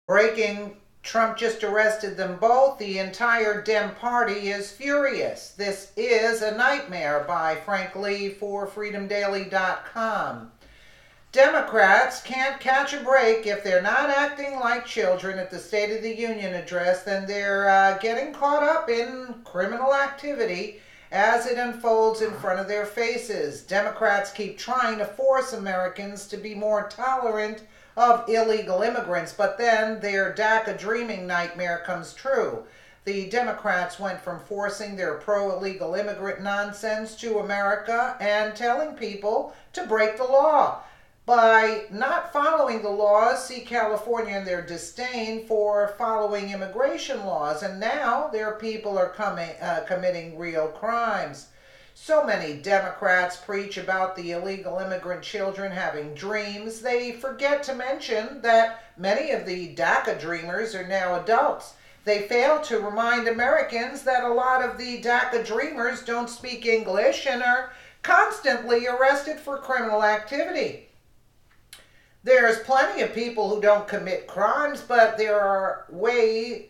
Breaking, Trump just arrested them both. The entire Dem Party is furious. This is a nightmare by Frank Lee for freedomdaily.com. Democrats can't catch a break. If they're not acting like children at the State of the Union address, then they're getting caught up in criminal activity as it unfolds in front of their faces. Democrats keep trying to force Americans to be more tolerant of illegal immigrants, but then their DACA dreaming nightmare comes true. The Democrats went from forcing their pro-illegal immigrant nonsense to America and telling people to break the law. By not following the laws, see California and their disdain for following immigration laws, and now their people are committing real crimes. So many Democrats preach about the illegal immigrant children having dreams. They forget to mention that many of the DACA dreamers are now adults. They fail to remind Americans that a lot of the DACA dreamers don't speak English and are constantly arrested for criminal activity. There's plenty of people who don't commit crimes, but there are way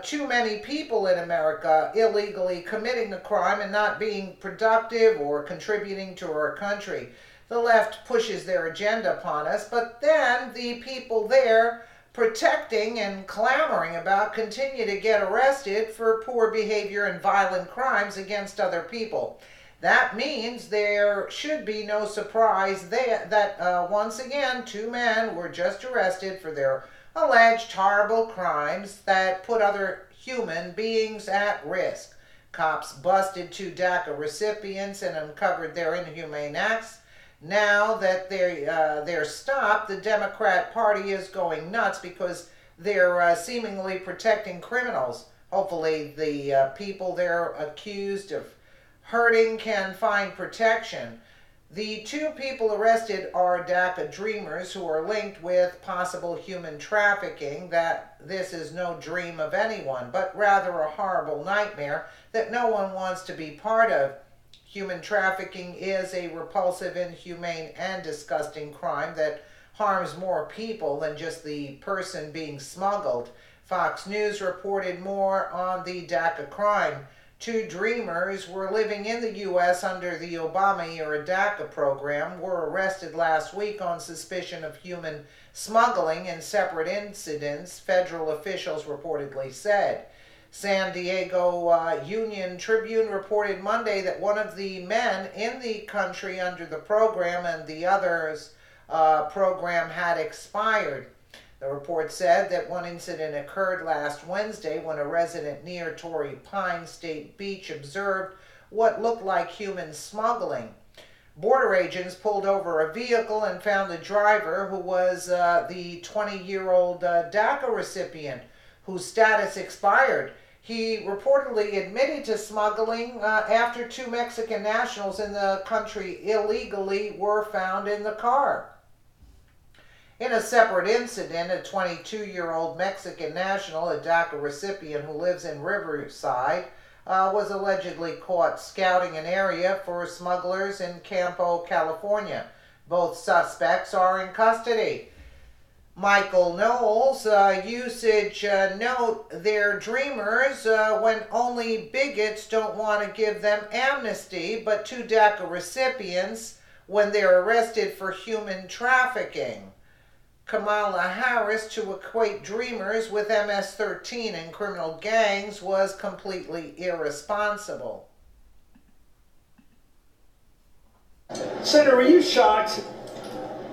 too many people in America illegally committing a crime and not being productive or contributing to our country. The left pushes their agenda upon us, but then the people there protecting and clamoring about continue to get arrested for poor behavior and violent crimes against other people. That means there should be no surprise that once again, two men were just arrested for their alleged horrible crimes that put other human beings at risk. Cops busted two DACA recipients and uncovered their inhumane acts. Now that they're stopped, the Democrat Party is going nuts because they're seemingly protecting criminals. Hopefully the people they're accused of hurting can find protection. The two people arrested are DACA dreamers who are linked with possible human trafficking. That this is no dream of anyone, but rather a horrible nightmare that no one wants to be part of. Human trafficking is a repulsive, inhumane, and disgusting crime that harms more people than just the person being smuggled. Fox News reported more on the DACA crime. Two dreamers were living in the U.S. under the Obama-era DACA program, were arrested last week on suspicion of human smuggling in separate incidents, federal officials reportedly said. San Diego Union Tribune reported Monday that one of the men in the country under the program and the other's program had expired. The report said that one incident occurred last Wednesday when a resident near Torrey Pines State Beach observed what looked like human smuggling. Border agents pulled over a vehicle and found the driver, who was the 20-year-old DACA recipient whose status expired. He reportedly admitted to smuggling after two Mexican nationals in the country illegally were found in the car. In a separate incident, a 22-year-old Mexican national, a DACA recipient who lives in Riverside, was allegedly caught scouting an area for smugglers in Campo, California. Both suspects are in custody. Michael Knowles, usage note, they're dreamers when only bigots don't want to give them amnesty, but two DACA recipients when they're arrested for human trafficking. Kamala Harris to equate dreamers with MS-13 and criminal gangs was completely irresponsible. Senator, are you shocked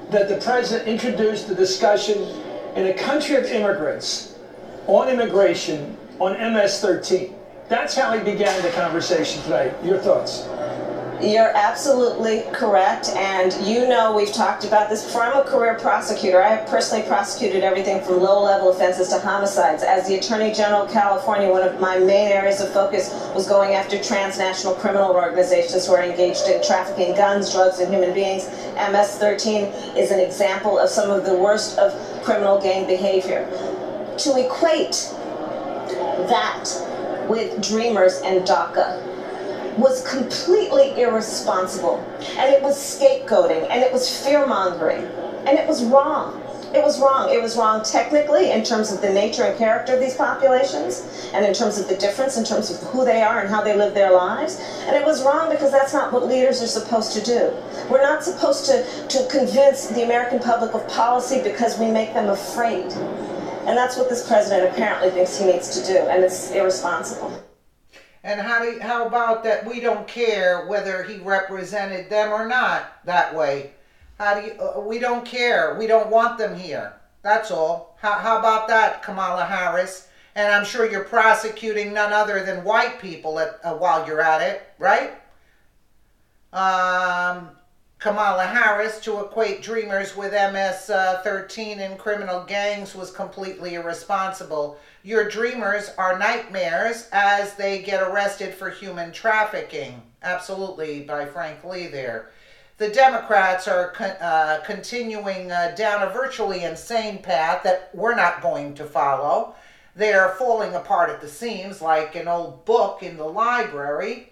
that the president introduced the discussion in a country of immigrants on immigration on MS-13? That's how he began the conversation today. Your thoughts? You're absolutely correct, and you know we've talked about this before. I'm a career prosecutor. I have personally prosecuted everything from low-level offenses to homicides. As the Attorney General of California, one of my main areas of focus was going after transnational criminal organizations who are engaged in trafficking guns, drugs, and human beings. MS-13 is an example of some of the worst of criminal gang behavior. To equate that with dreamers and DACA was completely irresponsible, and it was scapegoating, and it was fear-mongering, and it was wrong. It was wrong. It was wrong technically in terms of the nature and character of these populations and in terms of the difference in terms of who they are and how they live their lives. And it was wrong because that's not what leaders are supposed to do. We're not supposed to convince the American public of policy because we make them afraid. And that's what this president apparently thinks he needs to do, and it's irresponsible. And how about that we don't care whether he represented them or not that way? We don't care. We don't want them here. That's all. How about that, Kamala Harris? And I'm sure you're prosecuting none other than white people while you're at it, right? Kamala Harris, to equate Dreamers with MS-13 and criminal gangs was completely irresponsible. Your Dreamers are nightmares as they get arrested for human trafficking. Absolutely, by Frank Lee there. The Democrats are continuing down a virtually insane path that we're not going to follow. They're falling apart at the seams like an old book in the library.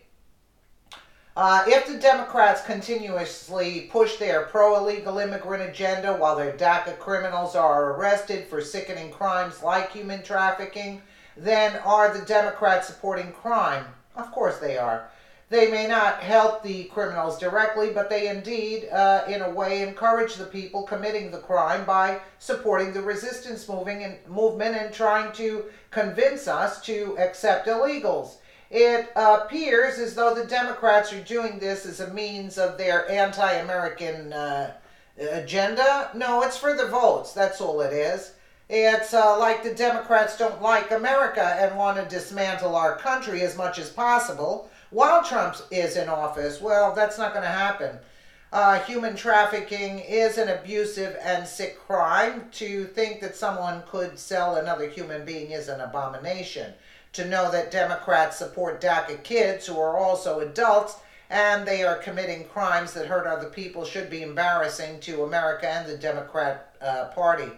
If the Democrats continuously push their pro-illegal immigrant agenda while their DACA criminals are arrested for sickening crimes like human trafficking, then are the Democrats supporting crime? Of course they are. They may not help the criminals directly, but they indeed, in a way, encourage the people committing the crime by supporting the resistance movement and trying to convince us to accept illegals. It appears as though the Democrats are doing this as a means of their anti-American agenda. No, it's for the votes. That's all it is. It's like the Democrats don't like America and want to dismantle our country as much as possible while Trump is in office. Well, that's not going to happen. Human trafficking is an abusive and sick crime. To think that someone could sell another human being is an abomination. To know that Democrats support DACA kids who are also adults and they are committing crimes that hurt other people should be embarrassing to America and the Democrat Party.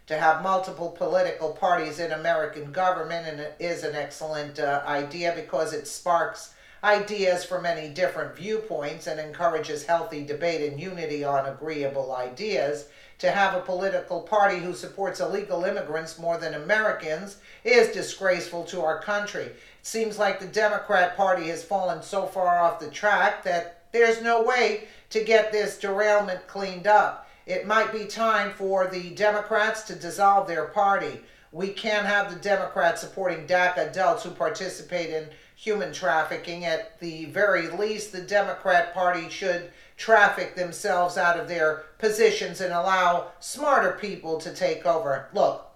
To have multiple political parties in American government and it is an excellent idea because it sparks ideas from many different viewpoints and encourages healthy debate and unity on agreeable ideas. To have a political party who supports illegal immigrants more than Americans is disgraceful to our country. It seems like the Democrat Party has fallen so far off the track that there's no way to get this derailment cleaned up. It might be time for the Democrats to dissolve their party. We can't have the Democrats supporting DACA adults who participate in human trafficking. At the very least, the Democrat Party should traffic themselves out of their positions and allow smarter people to take over. Look,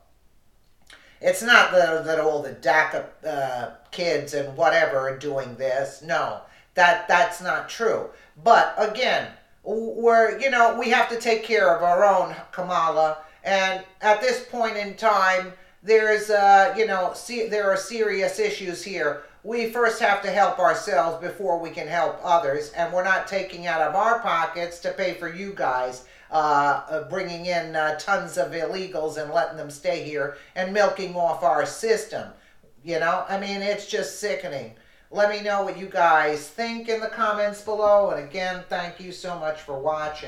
it's not that all the DACA kids and whatever are doing this. No, that's not true. But again, we have to take care of our own, Kamala. And at this point in time, there are serious issues here. We first have to help ourselves before we can help others, and we're not taking out of our pockets to pay for you guys bringing in tons of illegals and letting them stay here and milking off our system. It's just sickening. Let me know what you guys think in the comments below, and again, thank you so much for watching.